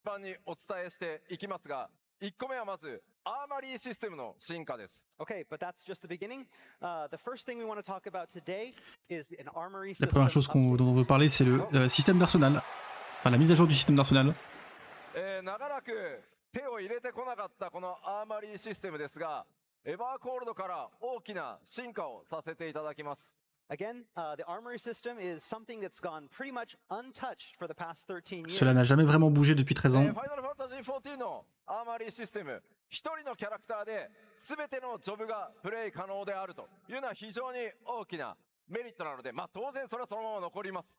般にお伝えしていきますが、1個目はまずアーマリーシステムの進化です。Okay, but that's just the beginning. The first thing we want to talk about today is an armory La system première chose dont on veut parler, c'est le système d'arsenal. Enfin, la mise à jour du système d'arsenal. 長らく手を入れてこなかったこのアーマリーシステムですが、エバーコールドから大きな進化をさせていただきます。Again, the armory system is something that's gone pretty much untouched for the past 13 years. Cela n'a jamais vraiment bougé depuis 13 ans. ファイナルファンタジー14のアーマリーシステム、一人のキャラクターで全てのジョブがプレイ可能であるというのは非常に大きなメリットなので、当然それはそのまま残ります。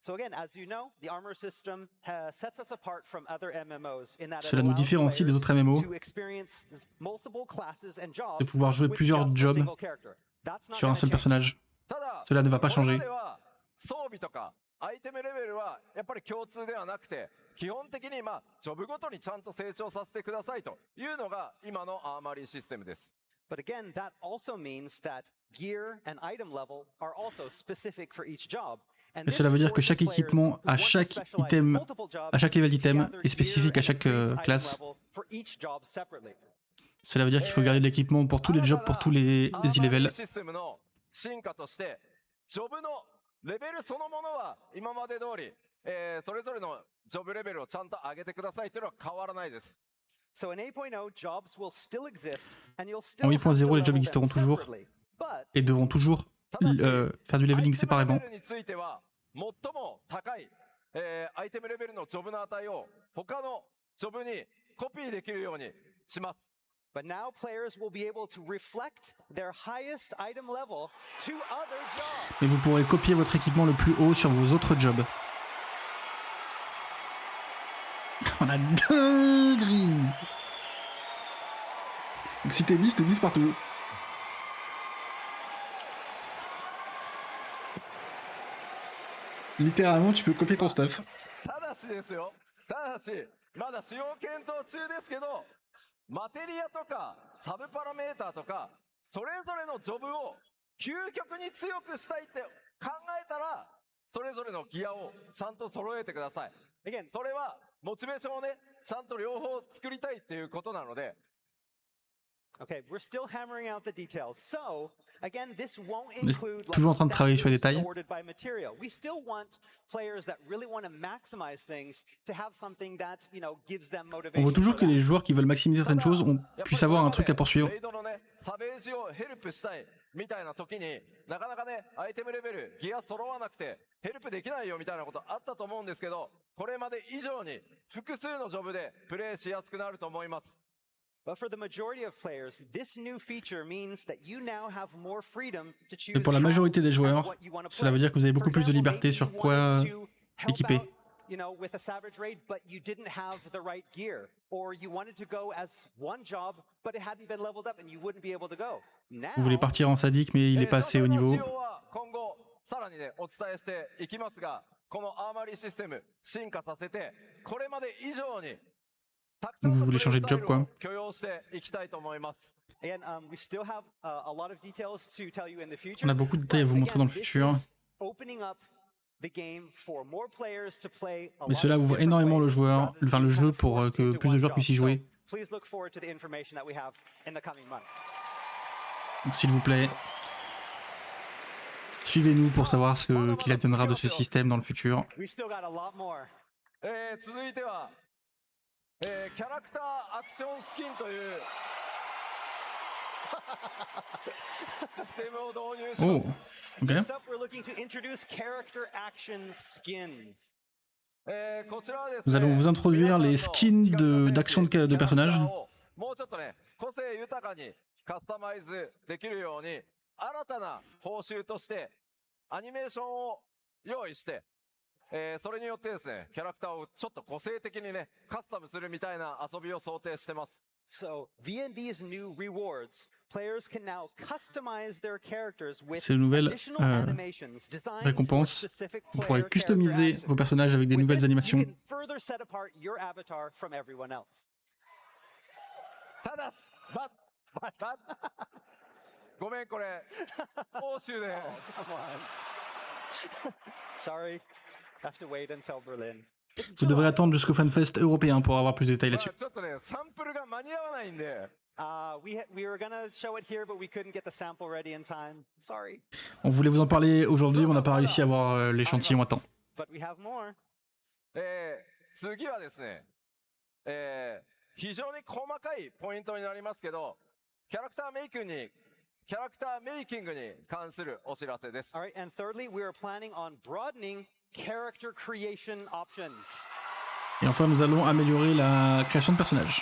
So again, as you know, the armor system sets us apart from other MMOs in that Cela nous différencie des autres MMO to experience multiple classes and jobs de pouvoir jouer with plusieurs just a jobs single character. That's not sur un gonna seul change. personnage. ただ、 Cela ne va pas これま changer. では装備とかアイテムレベルはやっぱり共通ではなくて、基本的にジョブごとにちゃんと成長させてくださいというのが今のアーマリーシステムです。But again, that also means that gear and item level are also specific for each job. Et cela veut dire que chaque équipement, à chaque item, à chaque level d'item, est spécifique à chaque classe. Cela veut dire qu'il faut garder de l'équipement pour tous les jobs, pour tous les e-levels. システムの進化として、ジョブのレベルそのものは今まで通り、それぞれのジョブレベルをちゃんと上げてくださいというのは変わらないです。So in 8.0, jobs will still exist, and you'll En still have to 8.0, les jobs level them existeront toujours separately. But et devront toujours faire du leveling séparément. アイテムレベルについては最も高い、アイテムレベルのジョブの値を他のジョブにコピーできるようにします。But now players will be able to reflect their highest item level to other jobs. Mais vous pourrez copier votre équipement le plus haut sur vos autres jobs. On a dinguerie. Donc si t'es bis partout. Littéralement, tu peux copier ton stuff. ただしですよ。ただし、まだ使用検討中ですけど、マテリアとかサブパラメーターとか、それぞれのジョブを究極に強くしたいって考えたら、それぞれのギアをちゃんと揃えてください。Again, それはモチベーションをね、ちゃんと両方作りたいっていうことなので。okay, we're still hammering out the details. So, again, this won't On est include toujours en train de travailler sur les détails. awarded by material. We still want players that really want to maximize things to have something that, gives them On motivation. veut toujours for que that. les joueurs qui veulent maximiser certaines choses puissent avoir un truc à poursuivre. レイドのね、サベージをヘルプしたいみたいな時になかなかね、アイテムレベルギア揃わなくてヘルプできないよみたいなことあったと思うんですけど、これまで以上に複数のジョブでプレイしやすくなると思います。But for the majority of players, this new feature means that you now have more freedom to choose Mais pour la majorité des joueurs, cela veut dire que vous avez beaucoup plus de liberté sur quoi équiper. With a Savage Raid, but you didn't have the right gear, or you wanted to go as one job, but it hadn't been leveled up, and you wouldn't be able to go. Now, Vous voulez partir en sadique, mais il est pas assez haut niveau. 今後さらにねお伝えしていきますが、このアーマリーシステム進化させて、これまで以上にたくさんのプレイスタイルを許容していきたいと思います。Again, we still have a lot of details to tell you in the future. On a beaucoup de détails à vous montrer dans le futur. Opening up the game for more players to play. Mais cela ouvre énormément le jeu pour que plus de joueurs puissent y jouer. Please look forward to the information that we have in the coming months. Donc s'il vous plaît, suivez-nous pour savoir ce qu'il adviendra de ce système dans le futur. We still got a lot more. 続いては、キャラクターアクションスキンというシステムを導入します。Oh, ok. Next up, we're looking to introduce character action skins. こちらはですね、 Nous allons vous introduire les skins d'action de personnages. もうちょっとね、個性豊かにカスタマイズできるように、新たな報酬としてアニメーションを用意して、それによってですね、キャラクターをちょっと個性的にね、カスタムするみたいな遊びを想定してます。So, via these new rewards, players can now customize their characters with Ces nouvelles additional animations designed for récompenses, specific vous player pourrez character customiser actions. vos personnages avec des With nouvelles this, animations. You can further set apart your avatar from everyone else. ただし、ごめんこれ、欧州で。Come on. Sorry, have to wait until Berlin. Vous devrez attendre jusqu'au FanFest européen pour avoir plus de détails まあ là-dessus. ちょっとね、サンプルが間に合わないんで、 We were gonna show it here, but we couldn't get the sample ready in time. Sorry, On voulait vous en parler aujourd'hui, on n'a pas réussi à avoir l'échantillon à temps. but we have more. 次はですね、非常に細かいポイントになりますけど、キャラクターメイキングに関するお知らせです。 All right, and thirdly, we are planning on broadening character creation options. Et enfin, nous allons améliorer la création de personnages.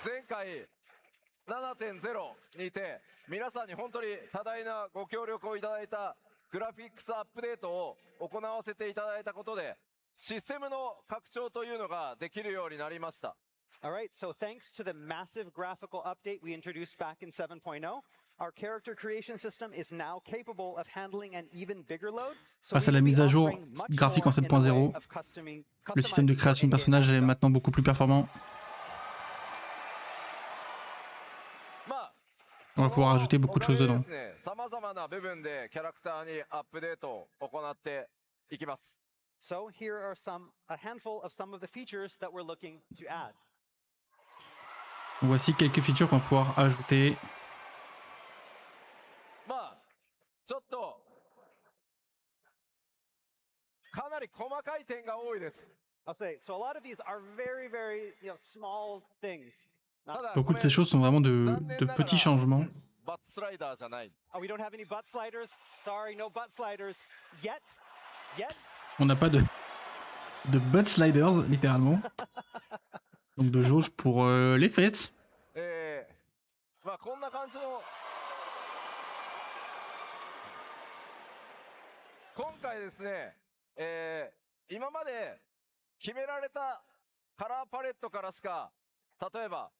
前回 7.0 にて皆さんに本当に多大なご協力をいただいたグラフィックスアップデートを行わせていただいたことでシステムの拡張というのができるようになりました。 All right, so thanks to the massive graphical update we introduced back in 7.0, our character creation system is now capable of handling an even bigger load. So Grâce à we la will be mise à jour offering much graphique en more in the way 7.0, of le système de customizing création de in-game personnages est avatar. maintenant beaucoup plus performant. まあ On va pouvoir ajouter beaucoup de choses dedans. さまざまな部分でキャラクターにアップデートを行っていきます。 So here are a handful of some of the features that we're looking to add. Voici quelques features qu'on va pouvoir ajouter. まあちょっとかなり細かい点が多いです。 I'll say, so a lot of these are very, very, small things. ただ Beaucoup de ces choses sont vraiment de petits changements. バッツスライダーじゃない。 Oh, we don't have any butt sliders? Sorry, no butt sliders. Yet? On n'a pas de butt sliders, littéralement. Donc de jauge pour les fesses. まあこんな感じの今回ですね、今まで決められたカラーパレットからしか例えば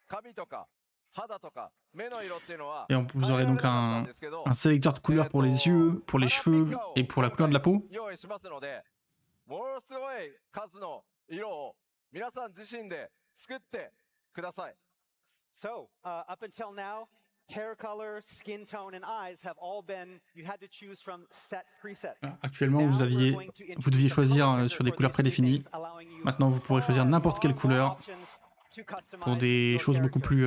髪とか肌とか目の色っていうのは Et vous aurez donc un sélecteur de couleurs pour les yeux, pour les cheveux et pour la couleur de la peau. 用意しますので、ものすごい数の色を皆さん自身で作ってください。 So, up until now, hair color, skin tone, and eyes have all been, you had to choose from set presets. Actuellement, vous deviez choisir sur des couleurs prédéfinies. Maintenant, vous pourrez choisir n'importe quelle couleur pour des choses beaucoup plus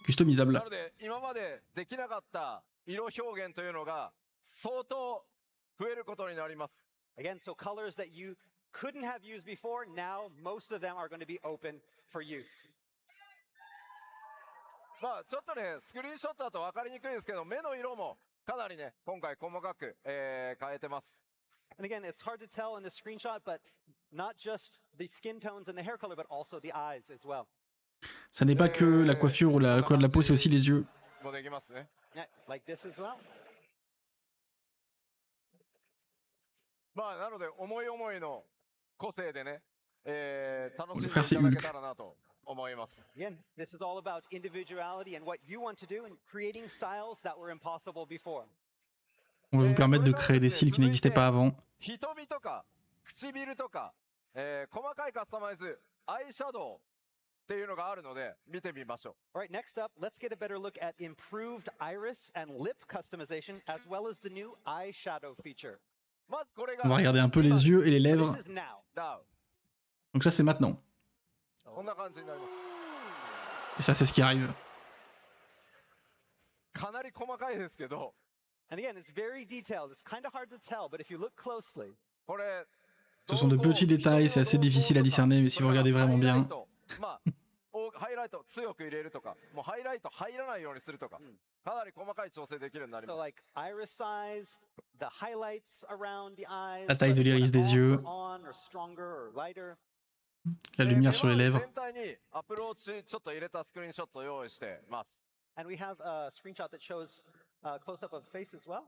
customisables. なので今までできなかった色表現というのが相当増えることになります。 Again, so colors that you couldn't have used before, now most of them are going to be open for use. まあちょっとねスクリーンショットだと分かりにくいですけど目の色もかなりね今回細かく、変えてます。 And again, it's hard to tell in the screenshot, but not just the skin tones and the hair color, but also the eyes as well. Ça n'est pas que la coiffure ou la couleur de la peau, c'est aussi les yeux. もできますね。 Yeah, like this as well. まあなので思い思いの個性でね、楽しんでいただけたらなと思います。 Again, this is all about individuality and what you want to do and creating styles that were impossible before. On va vous permettre de créer des styles qui n'existaient pas avant. 瞳とか唇とか、細かいカスタマイズ、アイシャドウっていうのがあるので見てみましょう。 All right, next up, let's get a better look at improved iris and lip customization, as well as the new eyeshadow feature. まずこれが On va regarder un peu les yeux et les So lèvres. this is now. ダウ Donc ça, c'est maintenant. こんな感じになります。 Et ça, c'est ce qui arrive. かなり細かいですけど、 And again, it's very detailed. It's kind of hard to tell, but if you look closely, これ Ce sont de petits détails, c'est assez difficile à discerner, mais si vous regardez vraiment bien, まあハイライト強く入れるとか、もうハイライト入らないようにするとか、かなり細かい調整できるようになりま so す。 like iris size, the highlights around the eyes, La taille de whether you l'iris want des off yeux. or on or stronger or lighter. la lumière sur les lèvres. 全体にアプローチちょっと入れたスクリーンショットを用意してます。 And we have a screenshot that shows a close-up of the face as well.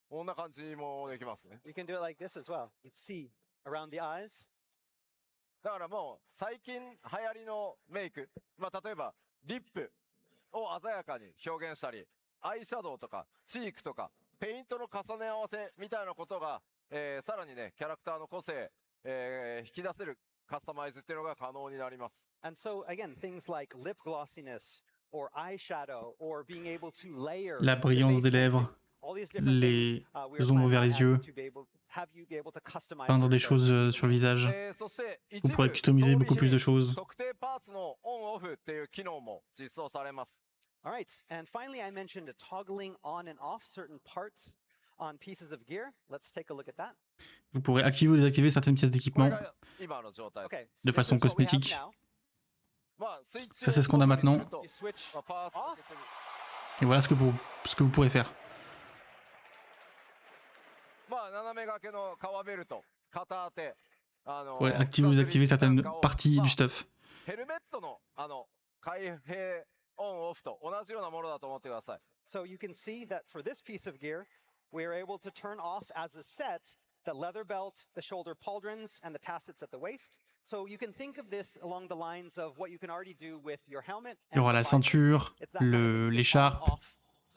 こんな感じもできますね。 You can do it like this as well. You can see around the eyes. だからもう最近流行りのメイク、まあ例えばリップを鮮やかに表現したり、アイシャドウとかチークとかペイントの重ね合わせみたいなことが、さらにねキャラクターの個性、引き出せるカスタマイズっていうのが可能になります。 And so again, things like lip glossiness or eyeshadow or being able to layer La the brillance face des lèvres. painting, les ombres vers les yeux, peindre des choses sur le visage. そして一 Vous 部 pourrez customiser 装備 beaucoup plus de 品 choses. 特定パーツのオンオフっていう機能も実装されます。 All right, and finally, I mentioned toggling on and off certain parts on pieces of gear. Let's take a look at that. Vous pourrez activer ou désactiver certaines pièces これ d'équipement が今の状態です。 Okay, de so this façon is what we have cosmétique. now. まあスイッチ Ça, c'est ce qu'on a をオフにす maintenant. ると You switch まあパーツを off. 消せる Et voilà ce que vous pourrez faire. まあ斜め掛けの革ベルト、片当て、Vous pourrez activer ou désactiver certaines parties du stuff. ヘルメットの開閉オンオフと同じようなものだと思ってください。 So you can see that for this piece of gear, we are able to turn off as a set the leather belt, the shoulder pauldrons, and the tassets at the waist. So you can think of this along the lines of what you can already do with your helmet. Il y aura la ceinture, l'écharpe,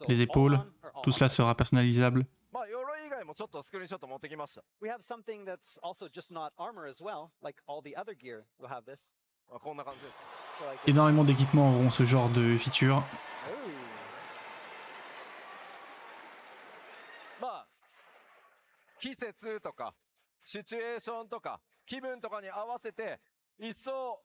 les épaules. Tout cela sera personnalisable. まあ鎧以外もちょっとスクリーンショット持ってきました。 We have something that's also just not armor as well, like all the other gear will have this. まあこんな感じです。 So like Énormément d'équipements auront ce genre de feature. まあ季節とかシチュエーションとか気分とかに合わせて一層、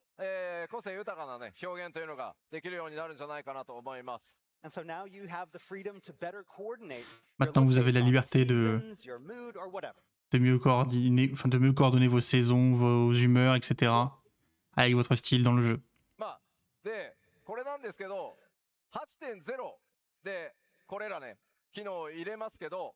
個性豊かなね表現というのができるようになるんじゃないかなと思います。 And so now you have the freedom to better coordinate. Maintenant, vous avez la liberté de your mood or whatever. mieux coordonner vos saisons, vos humeurs, etc. avec votre style dans le jeu. まあでこれなんですけど 8.0 でこれらね機能を入れますけど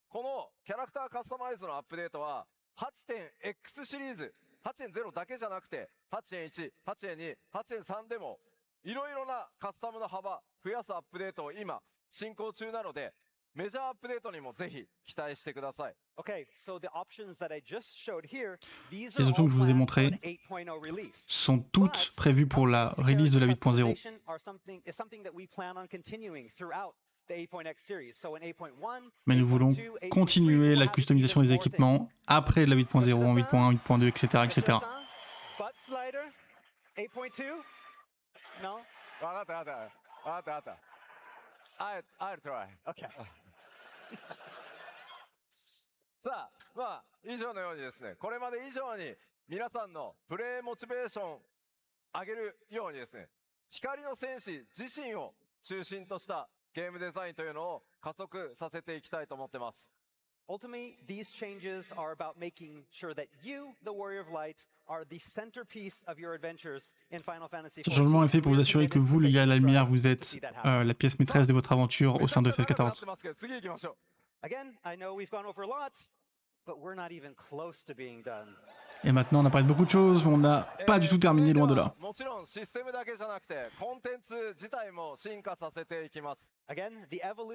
このキャラクターカスタマイズのアップデートは 8.x シリーズ 8.0 だけじゃなくて 8.1、8.2、8.3 でもいろいろなカスタムの幅増やすアップデートを今進行中なのでメジャーアップデートにもぜひ期待してください。 Okay, so the options that I just showed here, these Les are options all que je vous ai planned for montrées an 8.0 release. sont toutes prévues pour la release de la 8.0. Is something that we plan on continuing throughout the 8.x series. So in 8.1, Mais nous voulons 8.2, 8.3, continuer we'll la have customisation des even more équipements things. après la 8.0, en 8.1, 8.2, etc. etc. Butt slider, 8.2? No? わかったわかったわかったわかった。I'll try. Okay. さあ、まあ、以上のようにですね、これまで以上に皆さんのプレイモチベーション上げるようにですね、光の戦士自身を中心としたゲームデザインというのを加速させていきたいと思ってます。 Ultimately, these changes are about making sure that you, the Warrior of Light, are the centerpiece of your adventures in Final Fantasy Ce XIV. changement est fait pour vous We're assurer que committed vous, to les gars à la taking lumière, strides vous to êtes see that happen. la pièce maîtresse de votre aventure au sein de めちゃくちゃ長くなっ FF14. てますけど、次行きましょう。 Again, I know we've gone over a lot, but we're not even close to being done. Et maintenant, on a parlé de beaucoup de choses, mais on n'a pas du tout terminé, loin de là. もちろんシステムだけじゃなくて、コンテンツ自体も進化させていきます。 Again, the evolution